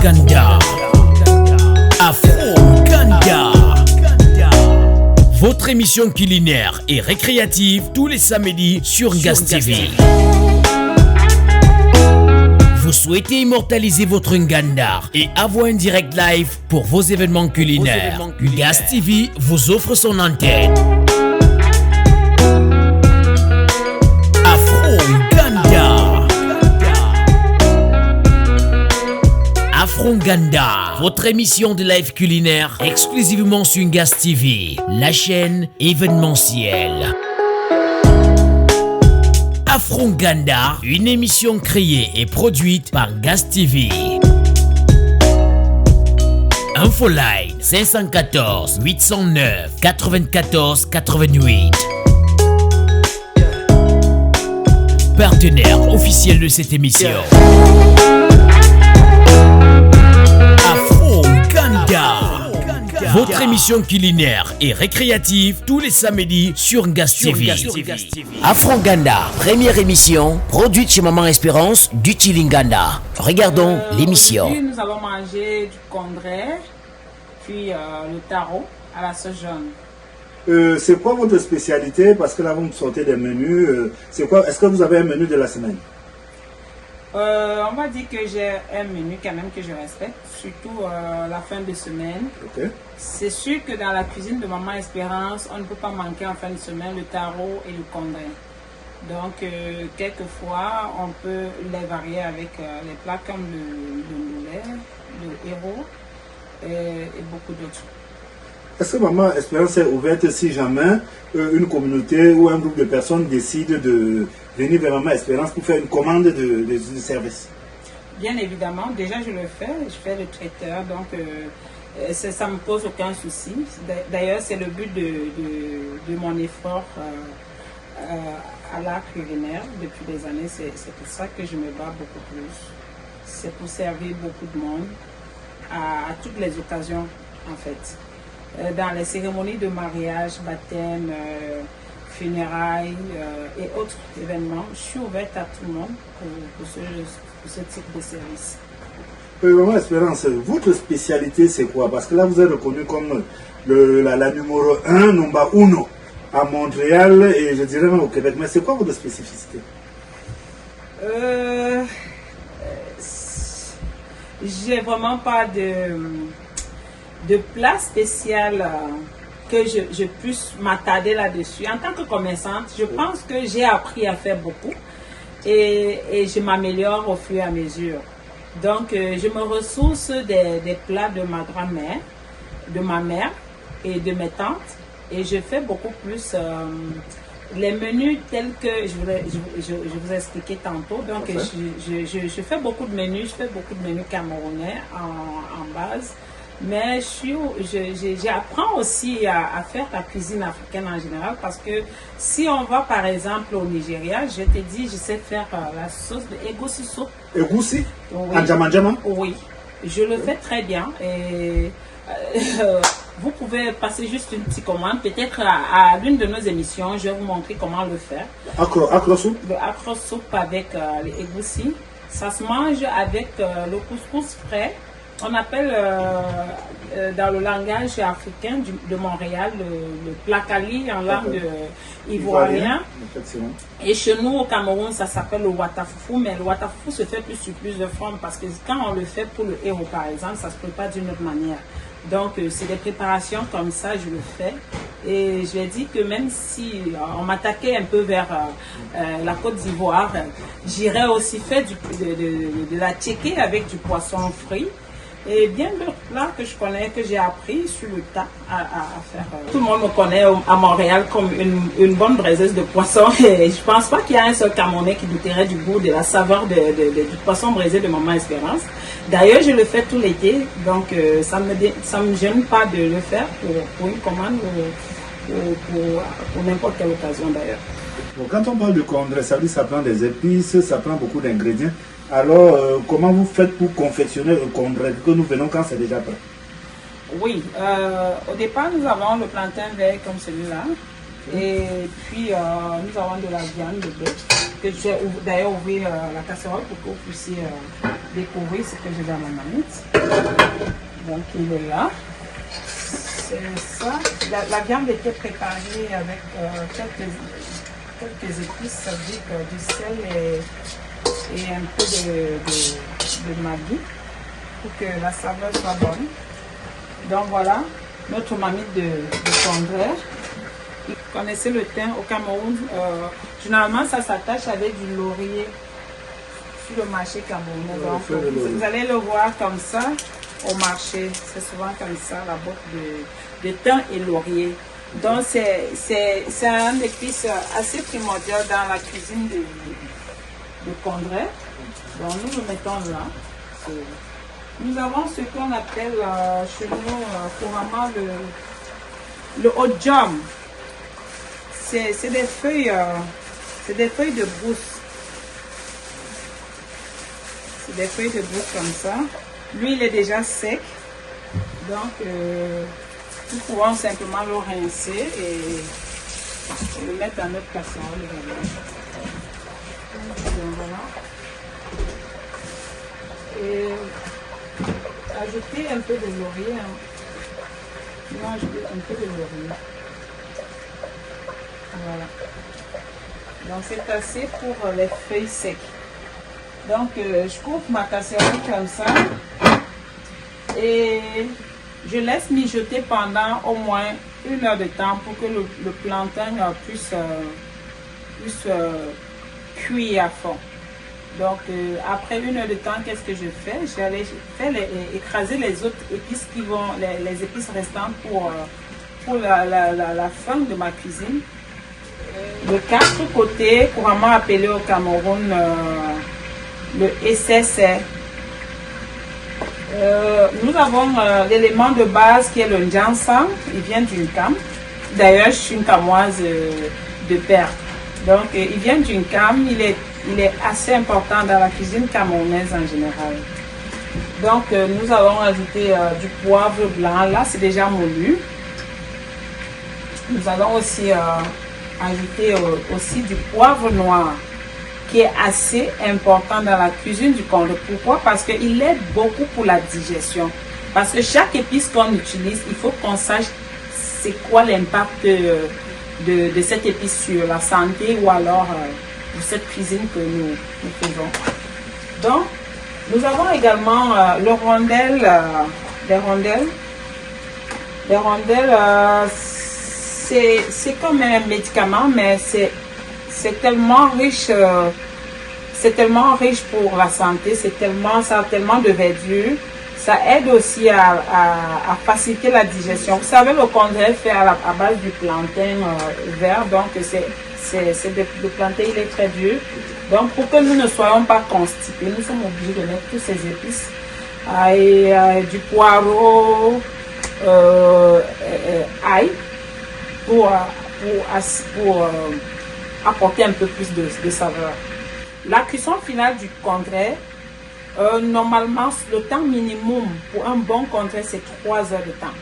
Afro-Ganda. Afro-Ganda. Votre émission culinaire et récréative tous les samedis sur Ngaz TV. Vous souhaitez immortaliser votre Ngandar et avoir un direct live pour vos événements culinaires. Ngaz TV vous offre son antenne. Afro-Ganda. Afro-Ganda, votre émission de live culinaire exclusivement sur Ngaz TV, la chaîne événementielle. Afro-Ganda, une émission créée et produite par Ngaz TV. Infoline 514 809 94 88. Partenaire officiel de cette émission. Afro-Ganda, votre émission culinaire et récréative tous les samedis sur Ngaz TV. Afro-Ganda, première émission produite chez Maman Espérance du Chilinganda. Regardons l'émission. Nous avons mangé du condré, puis le taro à la sauce jaune. C'est quoi votre spécialité? Parce que là, vous me sortez des menus. C'est quoi? Est-ce que vous avez un menu de la semaine? On va dire que j'ai un menu quand même que je respecte, surtout la fin de semaine. Okay. C'est sûr que dans la cuisine de Maman Espérance, on ne peut pas manquer en fin de semaine le taro et le condré. Donc, quelquefois, on peut les varier avec les plats comme le moulet, le héros et beaucoup d'autres. Est-ce que Maman Espérance est ouverte si jamais une communauté ou un groupe de personnes décide de venir vers Maman Espérance pour faire une commande de service? Bien évidemment, déjà je le fais, je fais le traiteur, donc ça ne me pose aucun souci. D'ailleurs, c'est le but de mon effort à l'art culinaire depuis des années. C'est pour ça que je me bats beaucoup plus. C'est pour servir beaucoup de monde à toutes les occasions en fait. Dans les cérémonies de mariage, baptême, funérailles et autres événements, je suis ouverte à tout le monde pour ce type de service. Maman Espérance, votre spécialité c'est quoi? Parce que là vous êtes reconnu comme la numéro 1, number 1 à Montréal et je dirais même au Québec. Mais c'est quoi votre spécificité? J'ai vraiment pas de plat spécial que je puisse m'attarder là-dessus. En tant que commerçante, je pense que j'ai appris à faire beaucoup et je m'améliore au fur et à mesure. Donc, je me ressource des plats de ma grand-mère, de ma mère et de mes tantes et je fais beaucoup plus les menus tels que je vous ai expliqué tantôt. Donc, je fais beaucoup de menus, camerounais en base. Mais j'apprends aussi à faire la cuisine africaine en général parce que si on va par exemple au Nigeria, je te dis, je sais faire la sauce de egusi soup. Egusi? Oui. En djama? Oui, je le fais très bien et vous pouvez passer juste une petite commande. Peut-être à l'une de nos émissions, je vais vous montrer comment le faire. Akro soup? Le akro soup avec les egusi. Ça se mange avec le couscous frais. On appelle dans le langage africain de Montréal le plakali en langue ivoirienne. Et chez nous au Cameroun, ça s'appelle le watafoufou, mais le watafoufou se fait plus sur plusieurs formes parce que quand on le fait pour le héros par exemple, ça se prépare d'une autre manière. Donc c'est des préparations comme ça, je le fais. Et je vais dire que même si on m'attaquait un peu vers la Côte d'Ivoire, j'irais aussi faire de la tchéké avec du poisson frit. Et bien d'autres plats que je connais, que j'ai appris sur le tas à faire. Tout le monde me connaît à Montréal comme une bonne braiseuse de poisson. Et je pense pas qu'il y a un seul Camerounais qui goûterait du goût, de la saveur du poisson braisé de Maman Espérance. D'ailleurs, je le fais tout l'été, donc ça me gêne pas de le faire pour une commande ou pour n'importe quelle occasion d'ailleurs. Bon, quand on parle de condré, ça veut dire que ça prend des épices, ça prend beaucoup d'ingrédients. Alors, comment vous faites pour confectionner le condré que nous venons quand c'est déjà prêt? Oui, au départ, nous avons le plantain vert comme celui-là. Et puis, nous avons de la viande de bœuf que j'ai d'ailleurs ouvert la casserole pour que vous puissiez découvrir ce que j'ai dans ma marmite. Donc il est là. C'est ça. La viande était préparée avec quelques épices, ça veut dire du sel et un peu de maggi pour que la saveur soit bonne. Donc voilà notre marmite de congère. Vous connaissez le thym au Cameroun, généralement ça s'attache avec du laurier sur le marché camerounais. Donc vous allez le voir comme ça au marché, c'est souvent comme ça la botte de thym et laurier. Donc c'est un épice assez primordial dans la cuisine de Condré. Donc nous le mettons là. Nous avons ce qu'on appelle chez nous couramment le odjam. C'est des feuilles de brousse. C'est des feuilles de brousse comme ça. Lui, il est déjà sec. Donc, nous pouvons simplement le rincer et le mettre dans notre casserole également. Donc, voilà. Et ajouter un peu de laurier. Moi, ajouter un peu de laurier. Voilà. Donc c'est assez pour les feuilles secs. Donc je coupe ma casserole comme ça et je laisse mijoter pendant au moins 1 heure de temps pour que le plantain puisse cuire à fond. Donc après 1 heure de temps, qu'est-ce que je fais? J'allais écraser les autres épices qui vont, les épices restantes pour la fin de ma cuisine. De 4 côtés, couramment appelé au Cameroun le SSR. Nous avons l'élément de base qui est le Njansan, il vient d'une cam. D'ailleurs, je suis une camoise de père. Donc, il vient d'une cam, il est assez important dans la cuisine camerounaise en général. Donc, nous allons ajouter du poivre blanc, là c'est déjà moulu. Nous allons aussi ajouter aussi du poivre noir qui est assez important dans la cuisine du Condé. Pourquoi? Parce qu'il aide beaucoup pour la digestion. Parce que chaque épice qu'on utilise, il faut qu'on sache c'est quoi l'impact de cette épice sur la santé ou alors de cette cuisine que nous faisons. Donc, nous avons également le rondelle, les rondelles, c'est comme un médicament, mais c'est tellement riche pour la santé, ça a tellement de vertus, ça aide aussi à faciliter la digestion. Vous savez, le condé est fait à base du plantain vert, donc le plantain il est très dur. Donc pour que nous ne soyons pas constipés, nous sommes obligés de mettre tous ces épices du poireau, ail, pour apporter un peu plus de saveur. La cuisson finale du condré, normalement le temps minimum pour un bon condré c'est 3 heures de temps.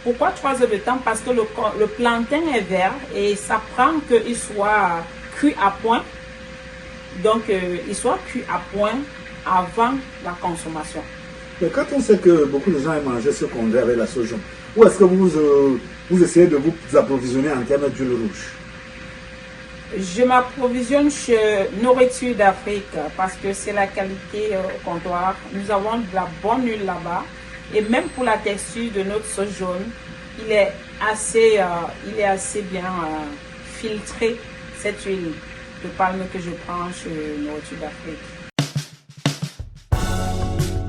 Pourquoi 3 heures de temps? Parce que le plantain est vert et ça prend qu'il soit cuit à point. Donc il soit cuit à point avant la consommation. Mais quand on sait que beaucoup de gens aiment manger ce condré avec la sauge, où est-ce que vous essayez de vous approvisionner en termes d'huile rouge? Je m'approvisionne chez Nourriture d'Afrique parce que c'est la qualité au comptoir. Nous avons de la bonne huile là-bas. Et même pour la texture de notre sauce jaune, il est assez bien filtré, cette huile de palme que je prends chez Nourriture d'Afrique.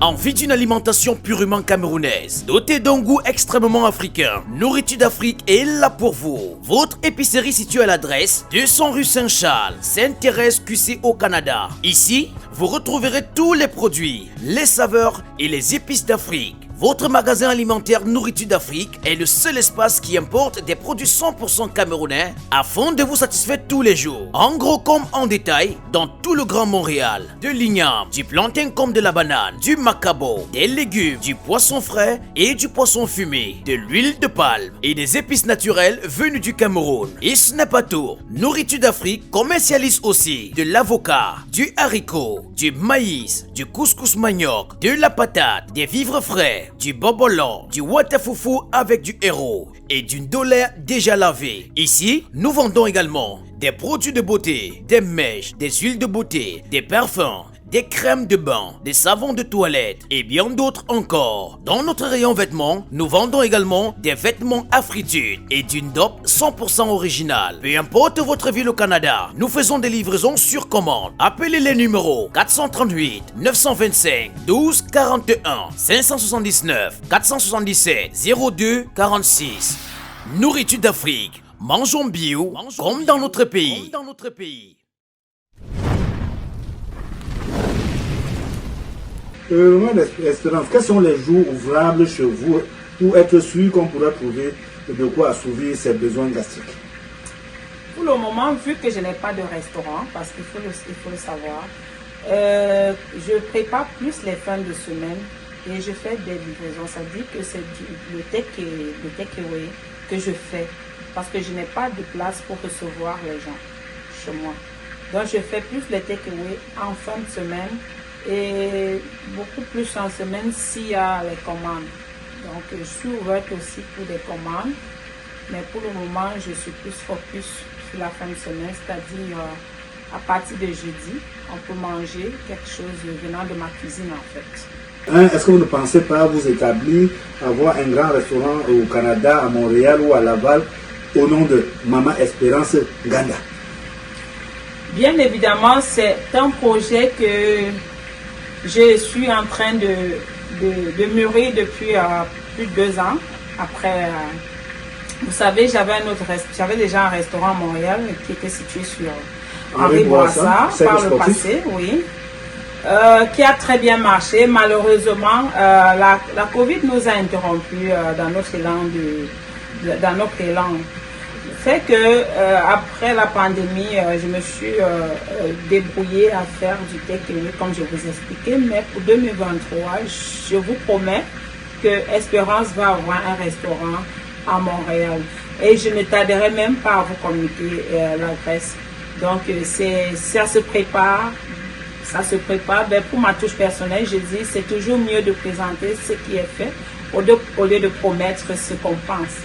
Envie d'une alimentation purement camerounaise, dotée d'un goût extrêmement africain, Nourriture d'Afrique est là pour vous. Votre épicerie située à l'adresse 200 rue Saint-Charles, Sainte-Thérèse QC au Canada. Ici, vous retrouverez tous les produits, les saveurs et les épices d'Afrique. Votre magasin alimentaire Nourriture d'Afrique est le seul espace qui importe des produits 100% camerounais afin de vous satisfaire tous les jours. En gros comme en détail, dans tout le Grand Montréal. De l'igname, du plantain comme de la banane, du macabo, des légumes, du poisson frais et du poisson fumé, de l'huile de palme et des épices naturelles venues du Cameroun. Et ce n'est pas tout. Nourriture d'Afrique commercialise aussi de l'avocat, du haricot, du maïs, du couscous manioc, de la patate, des vivres frais, du bobolon, du watafoufou avec du héros et d'une dolaire déjà lavée. Ici, nous vendons également des produits de beauté, des mèches, des huiles de beauté, des parfums, des crèmes de bain, des savons de toilette et bien d'autres encore. Dans notre rayon vêtements, nous vendons également des vêtements Afritude et d'une dope 100% originale. Peu importe votre ville au Canada, nous faisons des livraisons sur commande. Appelez les numéros 438 925 12 41 579 477 02 46. Nourriture d'Afrique. Mangeons bio comme dans notre pays. Espérance, quels sont les jours ouvrables chez vous pour être sûr qu'on pourra trouver de quoi assouvir ses besoins gastriques? Pour le moment, vu que je n'ai pas de restaurant, parce qu'il faut le savoir, je prépare plus les fins de semaine et je fais des livraisons. Ça dit que c'est le takeaway que je fais parce que je n'ai pas de place pour recevoir les gens chez moi. Donc, je fais plus les takeaway en fin de semaine et beaucoup plus en semaine s'il y a les commandes. Donc, je suis ouverte aussi pour des commandes, mais pour le moment, je suis plus focus sur la fin de semaine, c'est-à-dire à partir de jeudi, on peut manger quelque chose venant de ma cuisine en fait. Est-ce que vous ne pensez pas vous établir, avoir un grand restaurant au Canada, à Montréal ou à Laval, au nom de Maman Espérance Nganda? Bien évidemment, c'est un projet que je suis en train de mûrir depuis plus de 2 ans. Après, vous savez, j'avais déjà un restaurant à Montréal qui était situé sur Henri Bourassa par le passé, oui. Qui a très bien marché. Malheureusement, la Covid nous a interrompus dans notre élan. Fait que après la pandémie, je me suis débrouillée à faire du takeaway comme je vous expliquais. Mais pour 2023, je vous promets que Espérance va avoir un restaurant à Montréal. Et je ne tarderai même pas à vous communiquer l'adresse. Donc ça se prépare. Ben, pour ma touche personnelle, je dis c'est toujours mieux de présenter ce qui est fait au lieu de promettre ce qu'on pense.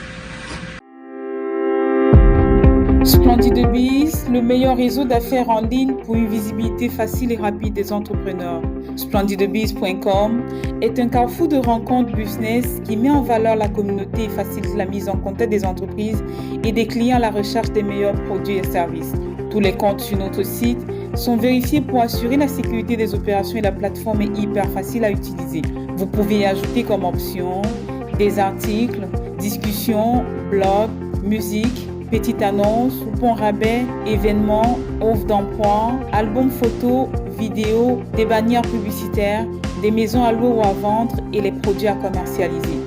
Splendid Biz, le meilleur réseau d'affaires en ligne pour une visibilité facile et rapide des entrepreneurs. SplendidBiz.com est un carrefour de rencontres business qui met en valeur la communauté et facilite la mise en contact des entreprises et des clients à la recherche des meilleurs produits et services. Tous les comptes sur notre site sont vérifiés pour assurer la sécurité des opérations et la plateforme est hyper facile à utiliser. Vous pouvez y ajouter comme option des articles, discussions, blogs, musique, petites annonces, coupons rabais, événements, offres d'emploi, albums photos, vidéos, des bannières publicitaires, des maisons à louer ou à vendre et les produits à commercialiser.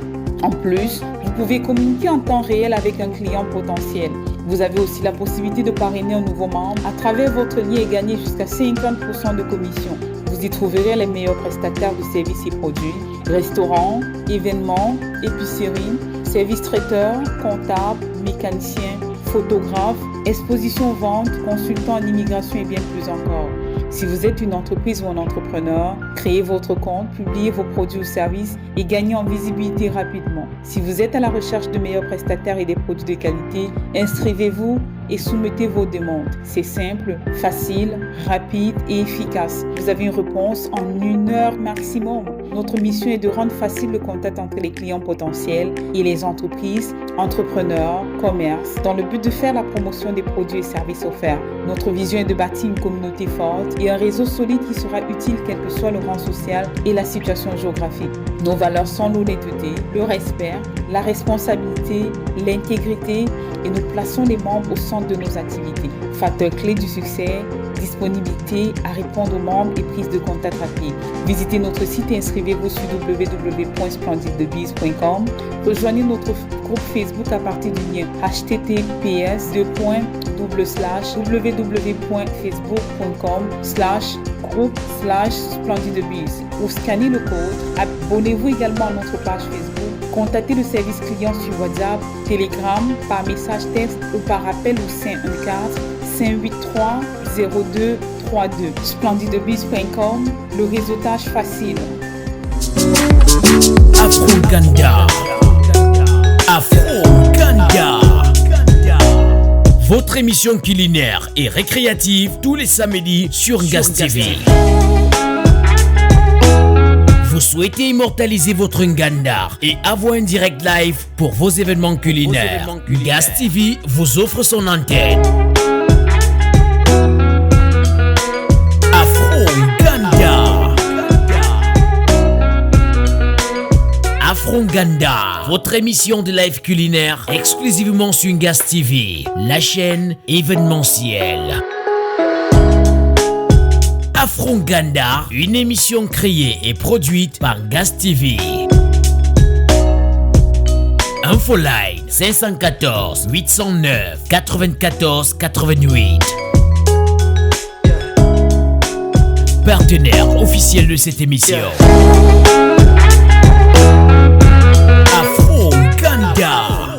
En plus, vous pouvez communiquer en temps réel avec un client potentiel. Vous avez aussi la possibilité de parrainer un nouveau membre à travers votre lien et gagner jusqu'à 50% de commission. Vous y trouverez les meilleurs prestataires de services et produits, restaurants, événements, épiceries, services traiteurs, comptables, mécaniciens, photographes, expositions vente, consultants en immigration et bien plus encore. Si vous êtes une entreprise ou un entrepreneur, créez votre compte, publiez vos produits ou services et gagnez en visibilité rapidement. Si vous êtes à la recherche de meilleurs prestataires et des produits de qualité, inscrivez-vous et soumettez vos demandes. C'est simple, facile, rapide et efficace. Vous avez une réponse en 1 heure maximum. Notre mission est de rendre facile le contact entre les clients potentiels et les entreprises, entrepreneurs, commerces, dans le but de faire la promotion des produits et services offerts. Notre vision est de bâtir une communauté forte et un réseau solide qui sera utile quel que soit le rang social et la situation géographique. Nos valeurs sont l'honnêteté, le respect, la responsabilité, l'intégrité et nous plaçons les membres au centre de nos activités. Facteur clé du succès, disponibilité à répondre aux membres et prise de contact rapide. Visitez notre site et inscrivez-vous sur www.splendiddebiz.com. Rejoignez notre groupe Facebook à partir du lien https://www.facebook.com/groupe/splendiddebiz ou scannez le code. Abonnez-vous également à notre page Facebook. Contactez le service client sur WhatsApp, Telegram, par message texte ou par appel au 514 583 0232. Splendiddebiz.com, le réseautage facile. Afro-Uganda. Afro-Uganda. Votre émission culinaire et récréative tous les samedis sur Gas TV. Vous souhaitez immortaliser votre Nganda et avoir un direct live pour vos événements culinaires. Gas TV vous offre son antenne. Afro-Uganda. Afro-Uganda, votre émission de live culinaire exclusivement sur Gas TV, la chaîne événementielle. Afro-Uganda, une émission créée et produite par Gas TV. Infoline 514 809 94 88. Partenaire officiel de cette émission. Afro-Uganda,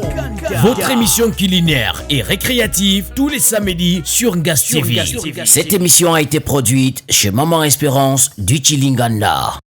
votre émission culinaire et récréative tous les samedis sur Gas TV. Cette émission a été produite chez Maman Espérance du Chilinganda.